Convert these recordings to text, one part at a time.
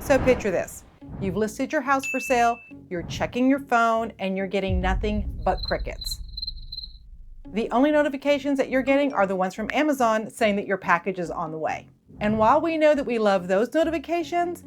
So picture this. You've listed your house for sale, you're checking your phone, and you're getting nothing but crickets. The only notifications that you're getting are the ones from Amazon saying that your package is on the way. And while we know that we love those notifications,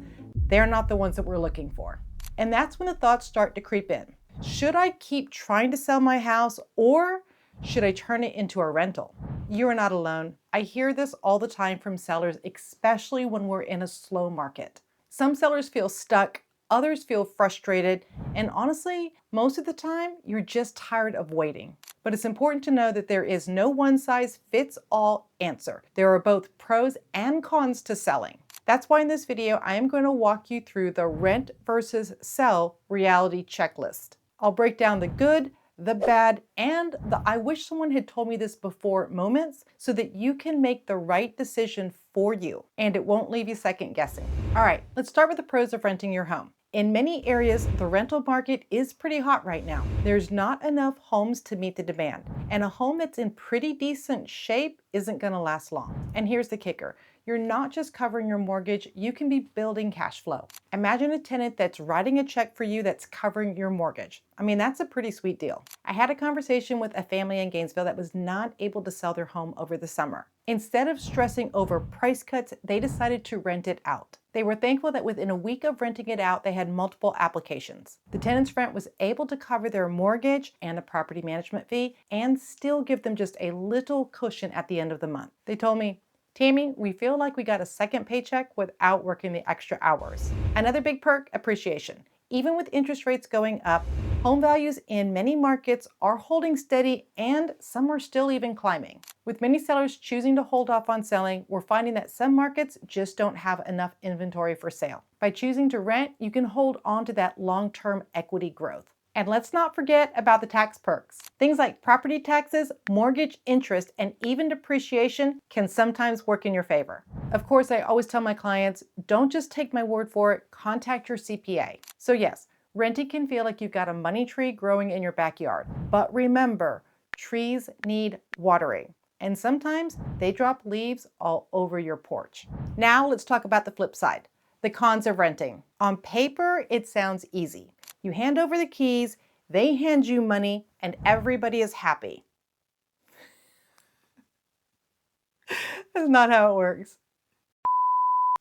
they're not the ones that we're looking for. And that's when the thoughts start to creep in. Should I keep trying to sell my house, or should I turn it into a rental? You are not alone. I hear this all the time from sellers, especially when we're in a slow market. Some sellers feel stuck, others feel frustrated, and honestly, most of the time, you're just tired of waiting. But it's important to know that there is no one-size-fits-all answer. There are both pros and cons to selling. That's why in this video, I am going to walk you through the rent versus sell reality checklist. I'll break down the good, the bad, and the I wish someone had told me this before moments so that you can make the right decision for you and it won't leave you second guessing. All right, let's start with the pros of renting your home. In many areas, the rental market is pretty hot right now. There's not enough homes to meet the demand, and a home that's in pretty decent shape isn't going to last long. And here's the kicker. You're not just covering your mortgage, you can be building cash flow. Imagine a tenant that's writing a check for you that's covering your mortgage. I mean, that's a pretty sweet deal. I had a conversation with a family in Gainesville that was not able to sell their home over the summer. Instead of stressing over price cuts, they decided to rent it out. They were thankful that within a week of renting it out, they had multiple applications. The tenant's rent was able to cover their mortgage and a property management fee and still give them just a little cushion at the end of the month. They told me, "Tammy, we feel like we got a second paycheck without working the extra hours." Another big perk, appreciation. Even with interest rates going up, home values in many markets are holding steady and some are still even climbing. With many sellers choosing to hold off on selling, we're finding that some markets just don't have enough inventory for sale. By choosing to rent, you can hold on to that long-term equity growth. And let's not forget about the tax perks. Things like property taxes, mortgage interest, and even depreciation can sometimes work in your favor. Of course, I always tell my clients, don't just take my word for it, contact your CPA. So yes, renting can feel like you've got a money tree growing in your backyard. But remember, trees need watering. And sometimes they drop leaves all over your porch. Now let's talk about the flip side, the cons of renting. On paper, it sounds easy. You hand over the keys, they hand you money, and everybody is happy. That's not how it works.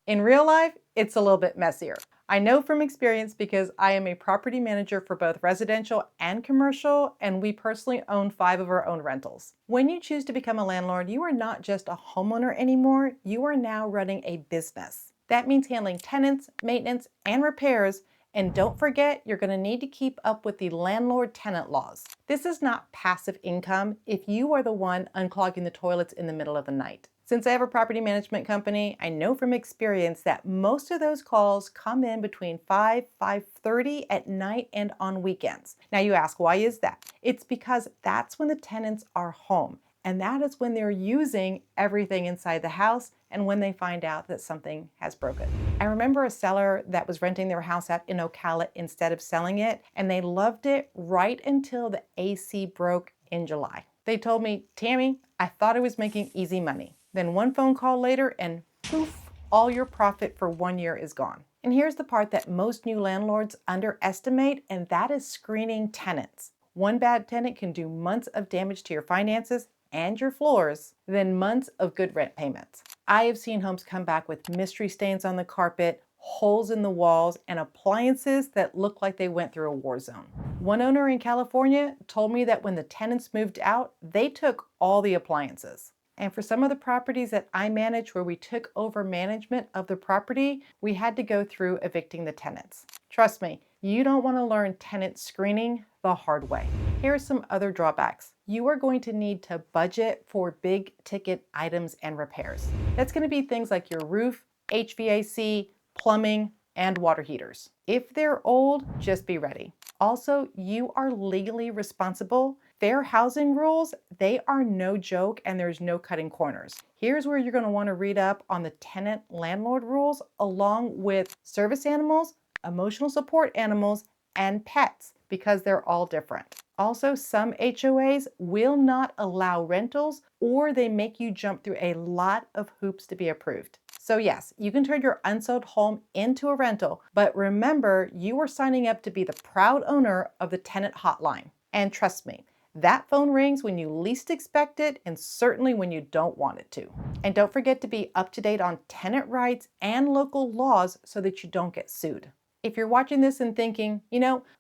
In real life, it's a little bit messier. I know from experience because I am a property manager for both residential and commercial, and we personally own 5 of our own rentals. When you choose to become a landlord, you are not just a homeowner anymore, you are now running a business. That means handling tenants, maintenance, and repairs. And don't forget, you're going to need to keep up with the landlord-tenant laws. This is not passive income if you are the one unclogging the toilets in the middle of the night. Since I have a property management company, I know from experience that most of those calls come in between 5:30 at night and on weekends. Now you ask, why is that? It's because that's when the tenants are home. And that is when they're using everything inside the house and when they find out that something has broken. I remember a seller that was renting their house out in Ocala instead of selling it, and they loved it right until the AC broke in July. They told me, "Tammy, I thought I was making easy money." Then one phone call later and poof, all your profit for 1 year is gone. And here's the part that most new landlords underestimate, and that is screening tenants. One bad tenant can do months of damage to your finances and your floors, then months of good rent payments. I have seen homes come back with mystery stains on the carpet, holes in the walls, and appliances that look like they went through a war zone. One owner in California told me that when the tenants moved out, they took all the appliances. And for some of the properties that I manage where we took over management of the property, we had to go through evicting the tenants. Trust me, you don't want to learn tenant screening the hard way. Here are some other drawbacks. You are going to need to budget for big ticket items and repairs. That's going to be things like your roof, HVAC, plumbing, and water heaters. If they're old, just be ready. Also, you are legally responsible. Fair housing rules, they are no joke and there's no cutting corners. Here's where you're going to want to read up on the tenant landlord rules along with service animals, emotional support animals, and pets because they're all different. Also, some HOAs will not allow rentals or they make you jump through a lot of hoops to be approved. So yes, you can turn your unsold home into a rental, but remember, you are signing up to be the proud owner of the tenant hotline. And trust me, that phone rings when you least expect it and certainly when you don't want it to. And don't forget to be up to date on tenant rights and local laws so that you don't get sued. If you're watching this and thinking,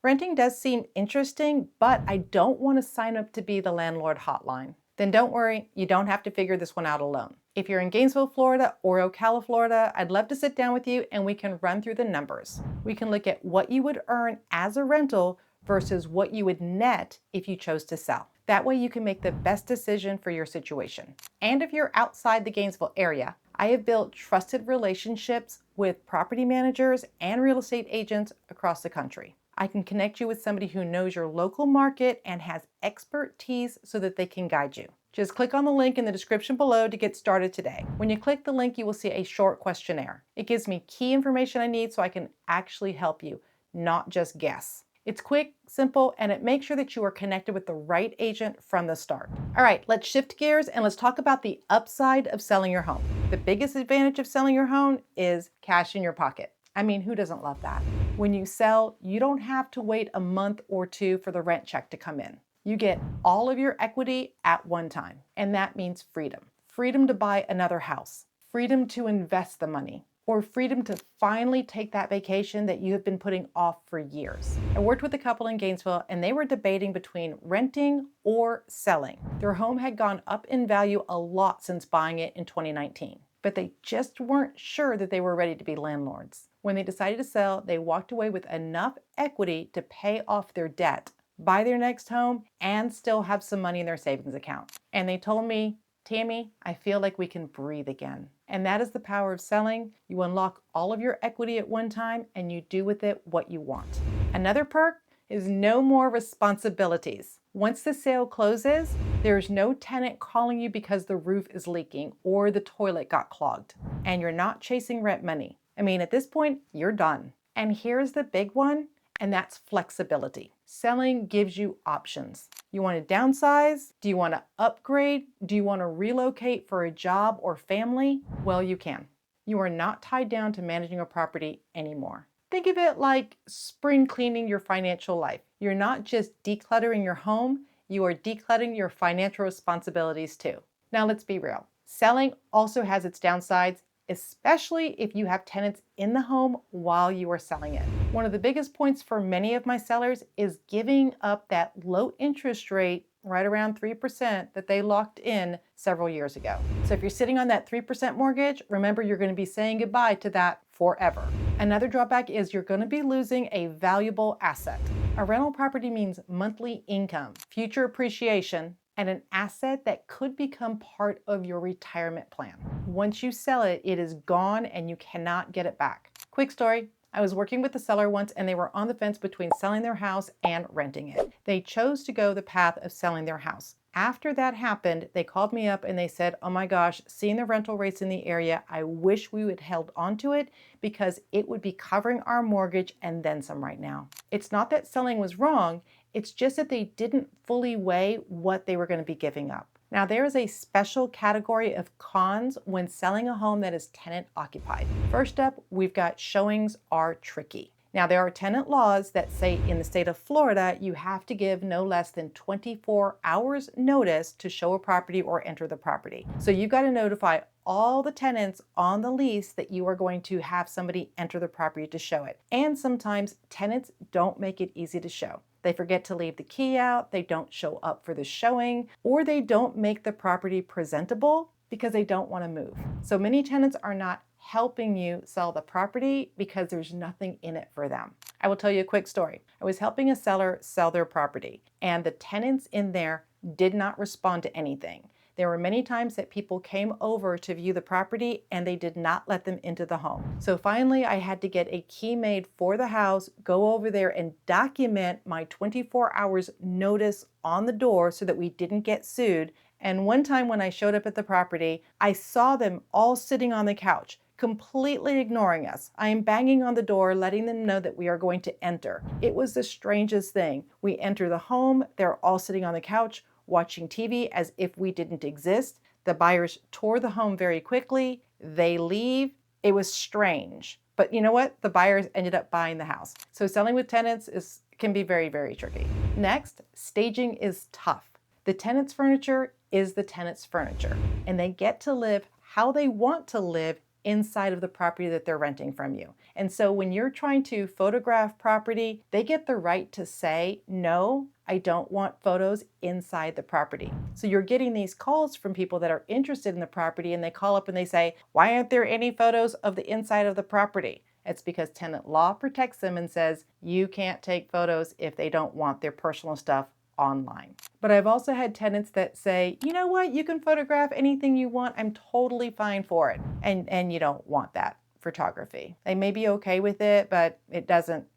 renting does seem interesting, but I don't want to sign up to be the landlord hotline, then don't worry, you don't have to figure this one out alone. If you're in Gainesville, Florida or Ocala, Florida, I'd love to sit down with you and we can run through the numbers. We can look at what you would earn as a rental versus what you would net if you chose to sell. That way you can make the best decision for your situation. And if you're outside the Gainesville area, I have built trusted relationships with property managers and real estate agents across the country. I can connect you with somebody who knows your local market and has expertise so that they can guide you. Just click on the link in the description below to get started today. When you click the link, you will see a short questionnaire. It gives me key information I need so I can actually help you, not just guess. It's quick, simple, and it makes sure that you are connected with the right agent from the start. All right, let's shift gears and let's talk about the upside of selling your home. The biggest advantage of selling your home is cash in your pocket. I mean, who doesn't love that? When you sell, you don't have to wait a month or two for the rent check to come in. You get all of your equity at one time, and that means freedom. Freedom to buy another house, freedom to invest the money, or freedom to finally take that vacation that you have been putting off for years. I worked with a couple in Gainesville and they were debating between renting or selling. Their home had gone up in value a lot since buying it in 2019, but they just weren't sure that they were ready to be landlords. When they decided to sell, they walked away with enough equity to pay off their debt, buy their next home, and still have some money in their savings account. And they told me, Tammy, I feel like we can breathe again. And that is the power of selling. You unlock all of your equity at one time and you do with it what you want. Another perk is no more responsibilities. Once the sale closes, there's no tenant calling you because the roof is leaking or the toilet got clogged. And you're not chasing rent money. I mean, at this point, you're done. And here's the big one, and that's flexibility. Selling gives you options. You want to downsize? Do you want to upgrade? Do you want to relocate for a job or family? Well, you can. You are not tied down to managing a property anymore. Think of it like spring cleaning your financial life. You're not just decluttering your home, you are decluttering your financial responsibilities too. Now let's be real. Selling also has its downsides, especially if you have tenants in the home while you are selling it. One of the biggest points for many of my sellers is giving up that low interest rate, right around 3%, that they locked in several years ago. So if you're sitting on that 3% mortgage, remember you're going to be saying goodbye to that forever. Another drawback is you're going to be losing a valuable asset. A rental property means monthly income, future appreciation, and an asset that could become part of your retirement plan. Once you sell it, it is gone and you cannot get it back. Quick story. I was working with a seller once and they were on the fence between selling their house and renting it. They chose to go the path of selling their house. After that happened, they called me up and they said, oh my gosh, seeing the rental rates in the area, I wish we would held onto it because it would be covering our mortgage and then some right now. It's not that selling was wrong, it's just that they didn't fully weigh what they were going to be giving up. Now, there is a special category of cons when selling a home that is tenant occupied. First up, we've got showings are tricky. Now, there are tenant laws that say in the state of Florida, you have to give no less than 24 hours notice to show a property or enter the property. So you've got to notify all the tenants on the lease that you are going to have somebody enter the property to show it. And sometimes tenants don't make it easy to show. They forget to leave the key out, they don't show up for the showing, or they don't make the property presentable because they don't want to move. So many tenants are not helping you sell the property because there's nothing in it for them. I will tell you a quick story. I was helping a seller sell their property, and the tenants in there did not respond to anything. There were many times that people came over to view the property and they did not let them into the home. So finally, I had to get a key made for the house, go over there and document my 24 hours notice on the door so that we didn't get sued. And one time when I showed up at the property, I saw them all sitting on the couch, completely ignoring us. I am banging on the door, letting them know that we are going to enter. It was the strangest thing. We enter the home, they're all sitting on the couch, watching TV as if we didn't exist. The buyers tour the home very quickly. They leave It was strange. But you know what? The buyers ended up buying the house. So selling with tenants can be very, very tricky. Next, staging is tough. The tenant's furniture is the tenant's furniture, and they get to live how they want to live inside of the property that they're renting from you. And so when you're trying to photograph property, they get the right to say, no, I don't want photos inside the property. So you're getting these calls from people that are interested in the property, and they call up and they say, why aren't there any photos of the inside of the property? It's because tenant law protects them and says you can't take photos if they don't want their personal stuff online. But I've also had tenants that say, you know what, you can photograph anything you want, I'm totally fine for it. And you don't want that photography. They may be okay with it, but it doesn't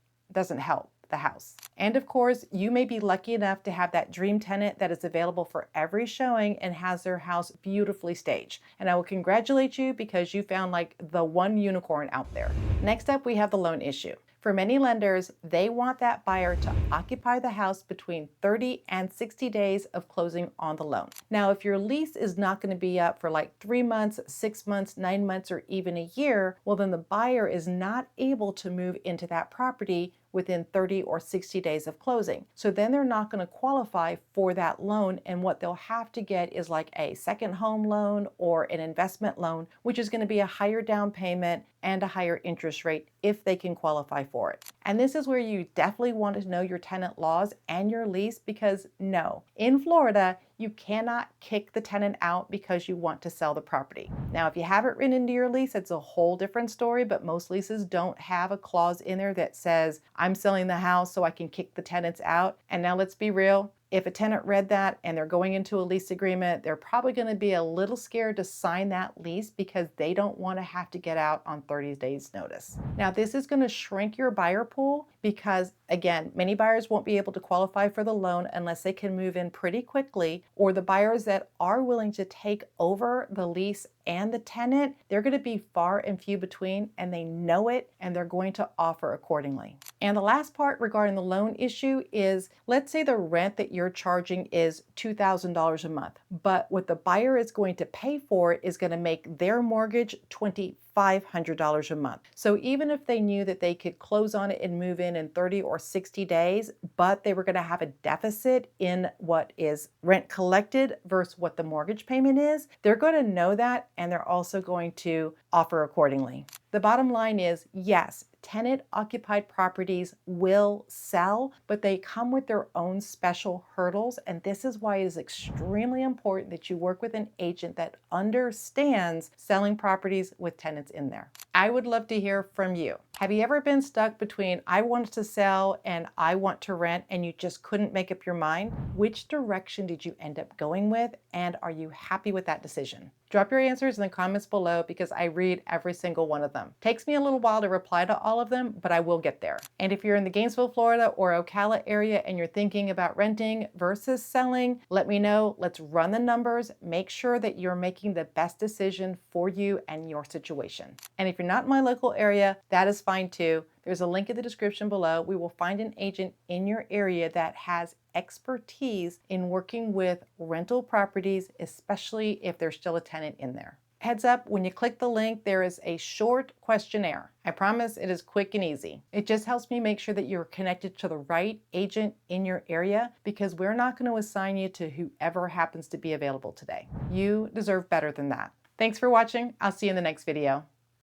help the house. And of course, you may be lucky enough to have that dream tenant that is available for every showing and has their house beautifully staged. And I will congratulate you because you found like the one unicorn out there. Next up, we have the loan issue. For many lenders, they want that buyer to occupy the house between 30 and 60 days of closing on the loan. Now, if your lease is not going to be up for like 3 months, 6 months, 9 months, or even a year, well, then the buyer is not able to move into that property within 30 or 60 days of closing. So then they're not going to qualify for that loan, and what they'll have to get is like a second home loan or an investment loan, which is going to be a higher down payment and a higher interest rate if they can qualify for it. And this is where you definitely want to know your tenant laws and your lease, because no, in Florida, you cannot kick the tenant out because you want to sell the property. Now, if you have it written into your lease, it's a whole different story, but most leases don't have a clause in there that says, I'm selling the house so I can kick the tenants out. And now let's be real. If a tenant read that and they're going into a lease agreement, they're probably going to be a little scared to sign that lease because they don't want to have to get out on 30 days notice. Now, this is going to shrink your buyer pool because, again, many buyers won't be able to qualify for the loan unless they can move in pretty quickly, or the buyers that are willing to take over the lease and the tenant, they're going to be far and few between, and they know it, and they're going to offer accordingly. And the last part regarding the loan issue is, let's say the rent that you're charging is $2,000 a month, but what the buyer is going to pay for it is going to make their mortgage $2,500 a month. So even if they knew that they could close on it and move in 30 or 60 days, but they were going to have a deficit in what is rent collected versus what the mortgage payment is, they're going to know that, and they're also going to offer accordingly. The bottom line is, yes, tenant-occupied properties will sell, but they come with their own special hurdles, and this is why it is extremely important that you work with an agent that understands selling properties with tenants in there. I would love to hear from you. Have you ever been stuck between I want to sell and I want to rent, and you just couldn't make up your mind? Which direction did you end up going with, and are you happy with that decision? Drop your answers in the comments below because I read every single one of them. Takes me a little while to reply to all of them, but I will get there. And if you're in the Gainesville, Florida or Ocala area and you're thinking about renting versus selling, let me know. Let's run the numbers. Make sure that you're making the best decision for you and your situation. And if you're not in my local area, that is fine too. There's a link in the description below. We will find an agent in your area that has expertise in working with rental properties, especially if there's still a tenant in there. Heads up, when you click the link, there is a short questionnaire. I promise it is quick and easy. It just helps me make sure that you're connected to the right agent in your area, because we're not going to assign you to whoever happens to be available today. You deserve better than that. Thanks for watching. I'll see you in the next video.